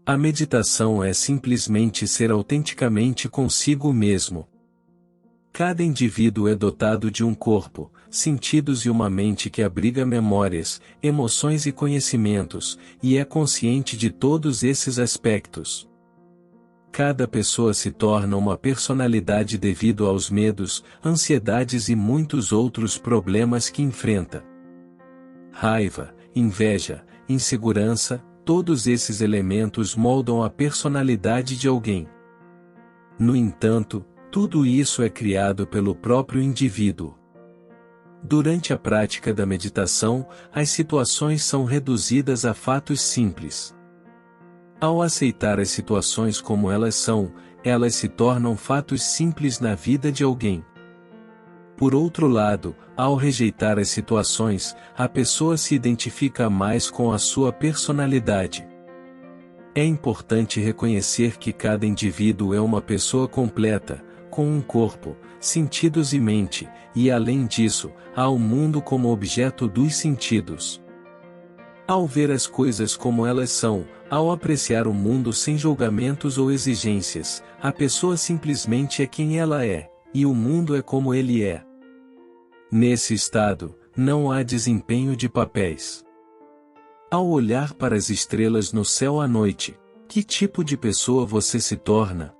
A meditação é simplesmente ser autenticamente consigo mesmo. Cada indivíduo é dotado de um corpo, sentidos e uma mente que abriga memórias, emoções e conhecimentos, e é consciente de todos esses aspectos. Cada pessoa se torna uma personalidade devido aos medos, ansiedades e muitos outros problemas que enfrenta. Raiva, inveja, insegurança, todos esses elementos moldam a personalidade de alguém. No entanto, tudo isso é criado pelo próprio indivíduo. Durante a prática da meditação, as situações são reduzidas a fatos simples. Ao aceitar as situações como elas são, elas se tornam fatos simples na vida de alguém. Por outro lado, ao rejeitar as situações, a pessoa se identifica mais com a sua personalidade. É importante reconhecer que cada indivíduo é uma pessoa completa, com um corpo, sentidos e mente, e além disso, há o mundo como objeto dos sentidos. Ao ver as coisas como elas são, ao apreciar o mundo sem julgamentos ou exigências, a pessoa simplesmente é quem ela é, e o mundo é como ele é. Nesse estado, não há desempenho de papéis. Ao olhar para as estrelas no céu à noite, que tipo de pessoa você se torna?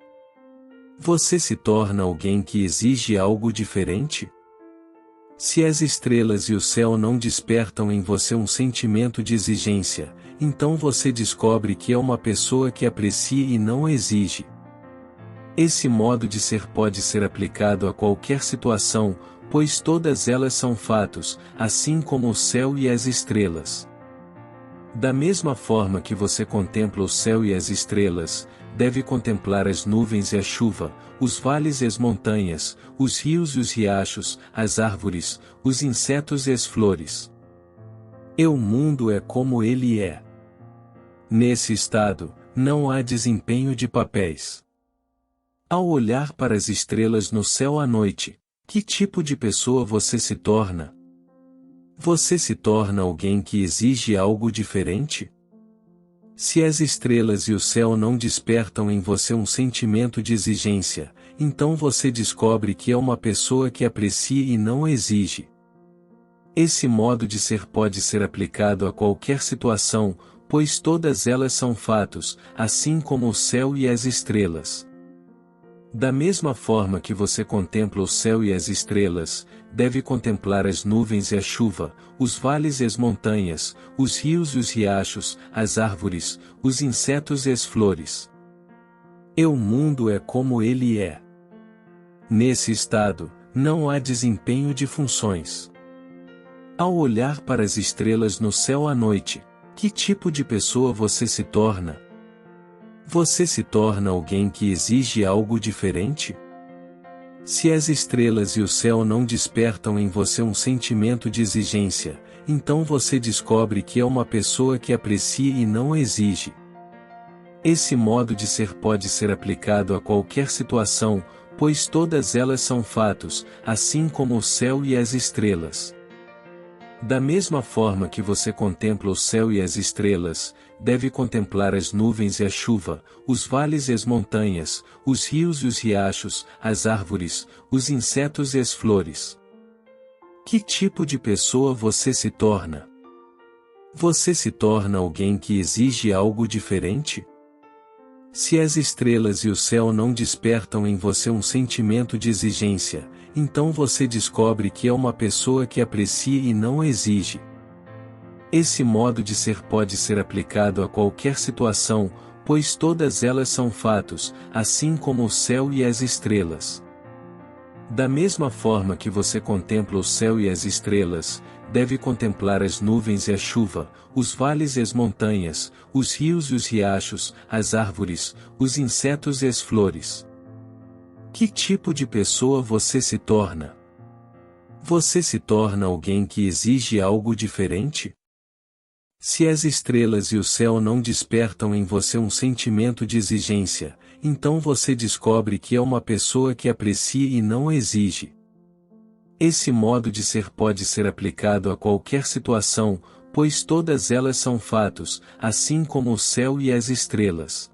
Você se torna alguém que exige algo diferente? Se as estrelas e o céu não despertam em você um sentimento de exigência, então você descobre que é uma pessoa que aprecia e não exige. Esse modo de ser pode ser aplicado a qualquer situação, pois todas elas são fatos, assim como o céu e as estrelas. Da mesma forma que você contempla o céu e as estrelas, deve contemplar as nuvens e a chuva, os vales e as montanhas, os rios e os riachos, as árvores, os insetos e as flores. E o mundo é como ele é. Nesse estado, não há desempenho de papéis. Ao olhar para as estrelas no céu à noite, que tipo de pessoa você se torna? Você se torna alguém que exige algo diferente? Se as estrelas e o céu não despertam em você um sentimento de exigência, então você descobre que é uma pessoa que aprecia e não exige. Esse modo de ser pode ser aplicado a qualquer situação, pois todas elas são fatos, assim como o céu e as estrelas. Da mesma forma que você contempla o céu e as estrelas, deve contemplar as nuvens e a chuva, os vales e as montanhas, os rios e os riachos, as árvores, os insetos e as flores. E o mundo é como ele é. Nesse estado, não há desempenho de funções. Ao olhar para as estrelas no céu à noite, que tipo de pessoa você se torna? Você se torna alguém que exige algo diferente? Se as estrelas e o céu não despertam em você um sentimento de exigência, então você descobre que é uma pessoa que aprecia e não exige. Esse modo de ser pode ser aplicado a qualquer situação, pois todas elas são fatos, assim como o céu e as estrelas. Da mesma forma que você contempla o céu e as estrelas, deve contemplar as nuvens e a chuva, os vales e as montanhas, os rios e os riachos, as árvores, os insetos e as flores. Que tipo de pessoa você se torna? Você se torna alguém que exige algo diferente? Se as estrelas e o céu não despertam em você um sentimento de exigência, então você descobre que é uma pessoa que aprecia e não exige. Esse modo de ser pode ser aplicado a qualquer situação, pois todas elas são fatos, assim como o céu e as estrelas. Da mesma forma que você contempla o céu e as estrelas, deve contemplar as nuvens e a chuva, os vales e as montanhas, os rios e os riachos, as árvores, os insetos e as flores. Que tipo de pessoa você se torna? Você se torna alguém que exige algo diferente? Se as estrelas e o céu não despertam em você um sentimento de exigência, então você descobre que é uma pessoa que aprecia e não exige. Esse modo de ser pode ser aplicado a qualquer situação, pois todas elas são fatos, assim como o céu e as estrelas.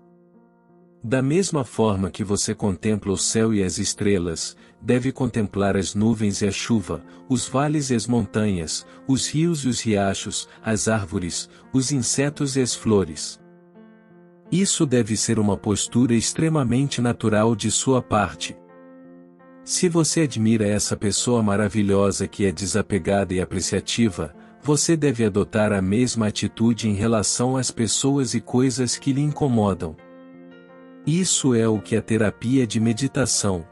Da mesma forma que você contempla o céu e as estrelas, deve contemplar as nuvens e a chuva, os vales e as montanhas, os rios e os riachos, as árvores, os insetos e as flores. Isso deve ser uma postura extremamente natural de sua parte. Se você admira essa pessoa maravilhosa que é desapegada e apreciativa, você deve adotar a mesma atitude em relação às pessoas e coisas que lhe incomodam. Isso é o que a terapia de meditação.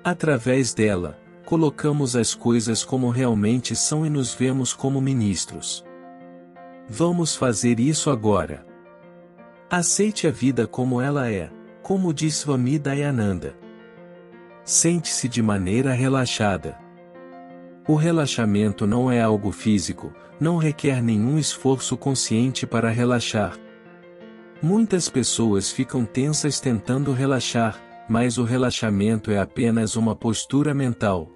Através dela, colocamos as coisas como realmente são e nos vemos como ministros. Vamos fazer isso agora. Aceite a vida como ela é, como diz Swami Dayananda. Sente-se de maneira relaxada. O relaxamento não é algo físico, não requer nenhum esforço consciente para relaxar. Muitas pessoas ficam tensas tentando relaxar, mas o relaxamento é apenas uma postura mental.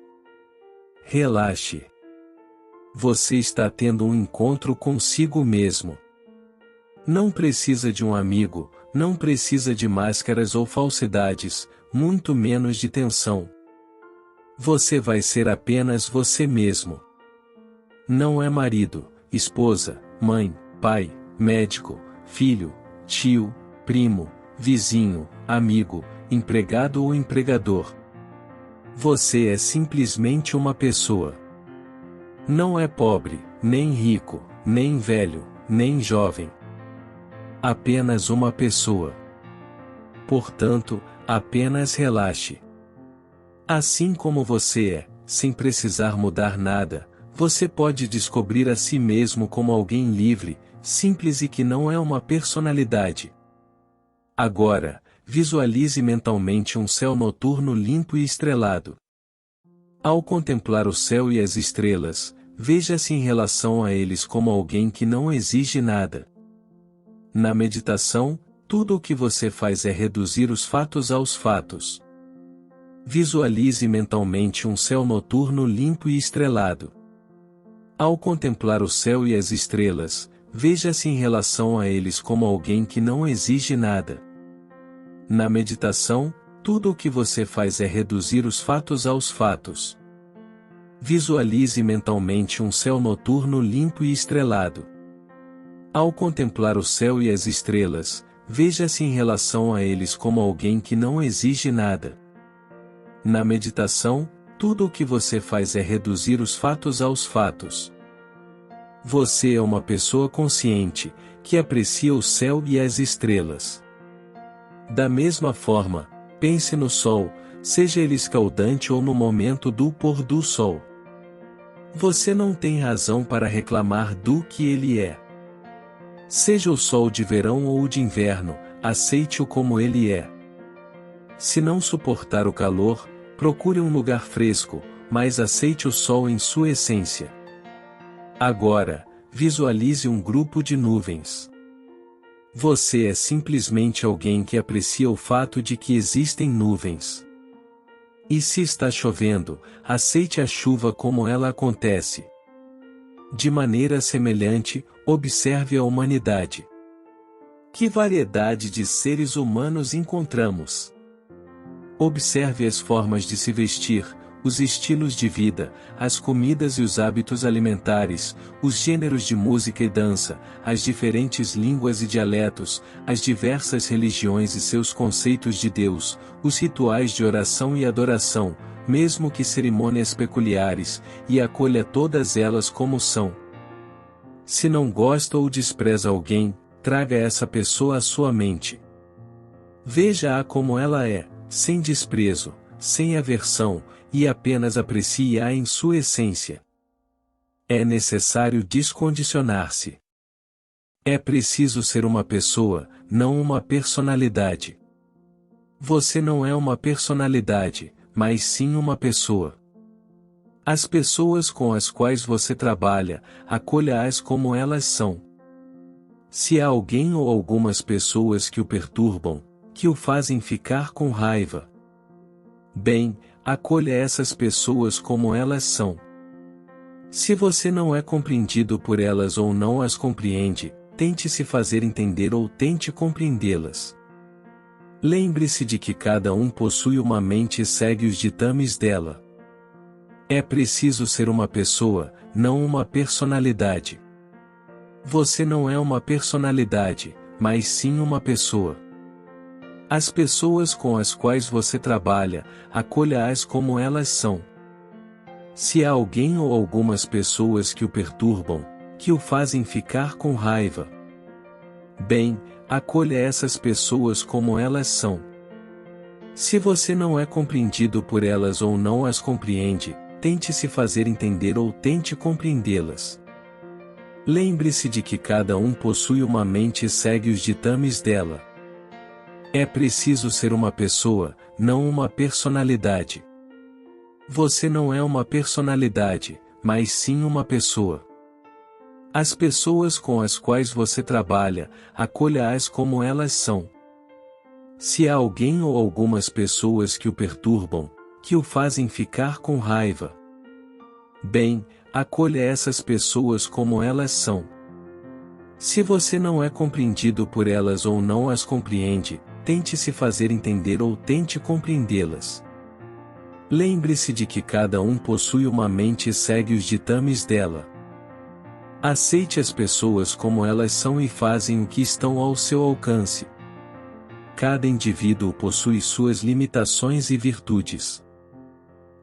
Relaxe. Você está tendo um encontro consigo mesmo. Não precisa de um amigo, não precisa de máscaras ou falsidades, muito menos de tensão. Você vai ser apenas você mesmo. Não é marido, esposa, mãe, pai, médico, filho, tio, primo, vizinho, amigo, empregado ou empregador. Você é simplesmente uma pessoa. Não é pobre, nem rico, nem velho, nem jovem. Apenas uma pessoa. Portanto, apenas relaxe. Assim como você é, sem precisar mudar nada, você pode descobrir a si mesmo como alguém livre, simples e que não é uma personalidade. Agora, visualize mentalmente um céu noturno limpo e estrelado. Ao contemplar o céu e as estrelas, veja-se em relação a eles como alguém que não exige nada. Na meditação, tudo o que você faz é reduzir os fatos aos fatos. Visualize mentalmente um céu noturno limpo e estrelado. Ao contemplar o céu e as estrelas, veja-se em relação a eles como alguém que não exige nada. Na meditação, tudo o que você faz é reduzir os fatos aos fatos. Visualize mentalmente um céu noturno limpo e estrelado. Ao contemplar o céu e as estrelas, veja-se em relação a eles como alguém que não exige nada. Na meditação, tudo o que você faz é reduzir os fatos aos fatos. Você é uma pessoa consciente, que aprecia o céu e as estrelas. Da mesma forma, pense no sol, seja ele escaldante ou no momento do pôr do sol. Você não tem razão para reclamar do que ele é. Seja o sol de verão ou de inverno, aceite-o como ele é. Se não suportar o calor, procure um lugar fresco, mas aceite o sol em sua essência. Agora, visualize um grupo de nuvens. Você é simplesmente alguém que aprecia o fato de que existem nuvens. E se está chovendo, aceite a chuva como ela acontece. De maneira semelhante, observe a humanidade. Que variedade de seres humanos encontramos? Observe as formas de se vestir, os estilos de vida, as comidas e os hábitos alimentares, os gêneros de música e dança, as diferentes línguas e dialetos, as diversas religiões e seus conceitos de Deus, os rituais de oração e adoração, mesmo que cerimônias peculiares, e acolha todas elas como são. Se não gosta ou despreza alguém, traga essa pessoa à sua mente. Veja-a como ela é, sem desprezo, sem aversão, e apenas aprecie-a em sua essência. É necessário descondicionar-se. É preciso ser uma pessoa, não uma personalidade. Você não é uma personalidade, mas sim uma pessoa. As pessoas com as quais você trabalha, acolha-as como elas são. Se há alguém ou algumas pessoas que o perturbam, que o fazem ficar com raiva, bem, acolha essas pessoas como elas são. Se você não é compreendido por elas ou não as compreende, tente se fazer entender ou tente compreendê-las. Lembre-se de que cada um possui uma mente e segue os ditames dela. É preciso ser uma pessoa, não uma personalidade. Você não é uma personalidade, mas sim uma pessoa. As pessoas com as quais você trabalha, acolha-as como elas são. Se há alguém ou algumas pessoas que o perturbam, que o fazem ficar com raiva, bem, acolha essas pessoas como elas são. Se você não é compreendido por elas ou não as compreende, tente se fazer entender ou tente compreendê-las. Lembre-se de que cada um possui uma mente e segue os ditames dela. É preciso ser uma pessoa, não uma personalidade. Você não é uma personalidade, mas sim uma pessoa. As pessoas com as quais você trabalha, acolha-as como elas são. Se há alguém ou algumas pessoas que o perturbam, que o fazem ficar com raiva, bem, acolha essas pessoas como elas são. Se você não é compreendido por elas ou não as compreende, tente se fazer entender ou tente compreendê-las. Lembre-se de que cada um possui uma mente e segue os ditames dela. Aceite as pessoas como elas são e fazem o que estão ao seu alcance. Cada indivíduo possui suas limitações e virtudes.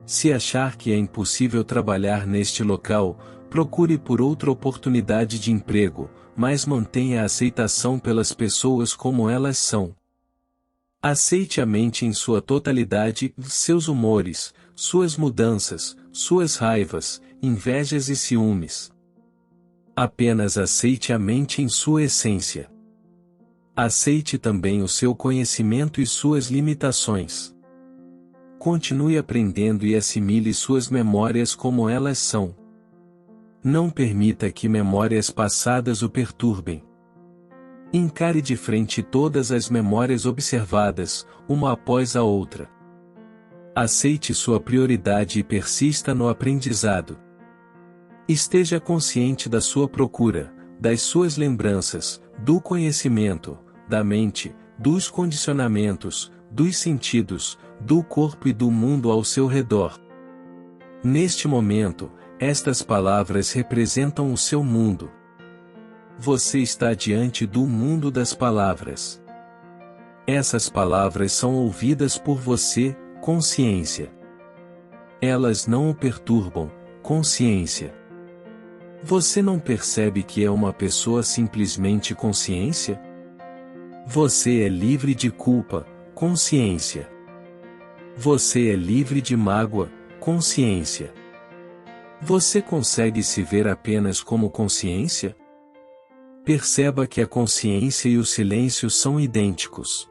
Se achar que é impossível trabalhar neste local, procure por outra oportunidade de emprego, mas mantenha a aceitação pelas pessoas como elas são. Aceite a mente em sua totalidade, seus humores, suas mudanças, suas raivas, invejas e ciúmes. Apenas aceite a mente em sua essência. Aceite também o seu conhecimento e suas limitações. Continue aprendendo e assimile suas memórias como elas são. Não permita que memórias passadas o perturbem. Encare de frente todas as memórias observadas, uma após a outra. Aceite sua prioridade e persista no aprendizado. Esteja consciente da sua procura, das suas lembranças, do conhecimento, da mente, dos condicionamentos, dos sentidos, do corpo e do mundo ao seu redor. Neste momento, estas palavras representam o seu mundo. Você está diante do mundo das palavras. Essas palavras são ouvidas por você, consciência. Elas não o perturbam, consciência. Você não percebe que é uma pessoa simplesmente consciência? Você é livre de culpa, consciência. Você é livre de mágoa, consciência. Você consegue se ver apenas como consciência? Perceba que a consciência e o silêncio são idênticos.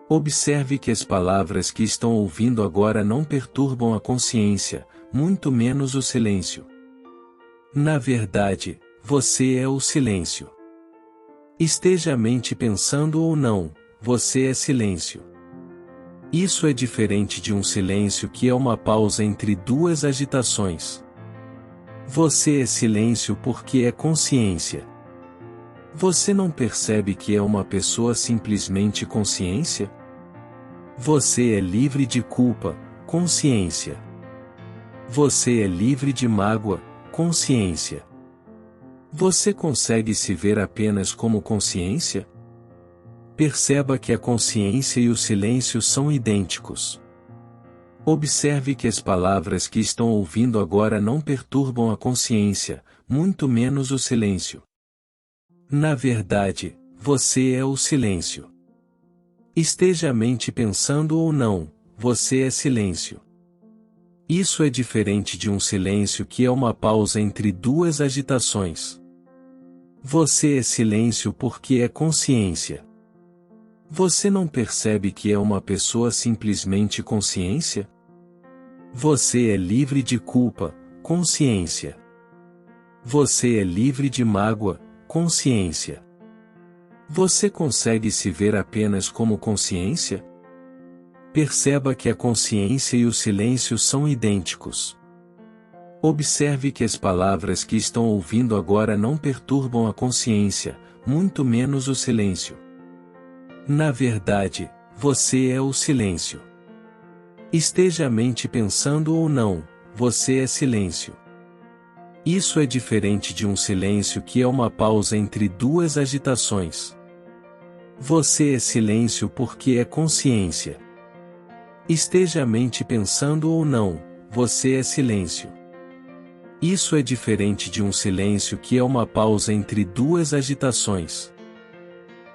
Observe que as palavras que estão ouvindo agora não perturbam a consciência, muito menos o silêncio. Na verdade, você é o silêncio. Esteja a mente pensando ou não, você é silêncio. Isso é diferente de um silêncio que é uma pausa entre duas agitações. Você é silêncio porque é consciência. Você não percebe que é uma pessoa simplesmente consciência? Você é livre de culpa, consciência. Você é livre de mágoa, consciência. Você consegue se ver apenas como consciência? Perceba que a consciência e o silêncio são idênticos. Observe que as palavras que estão ouvindo agora não perturbam a consciência, muito menos o silêncio. Na verdade, você é o silêncio. Esteja a mente pensando ou não, você é silêncio. Isso é diferente de um silêncio que é uma pausa entre duas agitações. Você é silêncio porque é consciência. Você não percebe que é uma pessoa simplesmente consciência? Você é livre de culpa, consciência. Você é livre de mágoa, consciência. Você consegue se ver apenas como consciência? Perceba que a consciência e o silêncio são idênticos. Observe que as palavras que estão ouvindo agora não perturbam a consciência, muito menos o silêncio. Na verdade, você é o silêncio. Esteja a mente pensando ou não, você é silêncio. Isso é diferente de um silêncio que é uma pausa entre duas agitações. Você é silêncio porque é consciência. Esteja a mente pensando ou não, você é silêncio. Isso é diferente de um silêncio que é uma pausa entre duas agitações.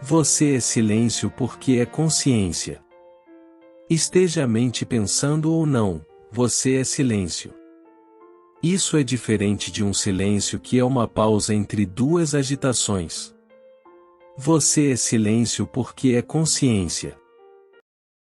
Você é silêncio porque é consciência. Esteja a mente pensando ou não, você é silêncio. Isso é diferente de um silêncio que é uma pausa entre duas agitações. Você é silêncio porque é consciência.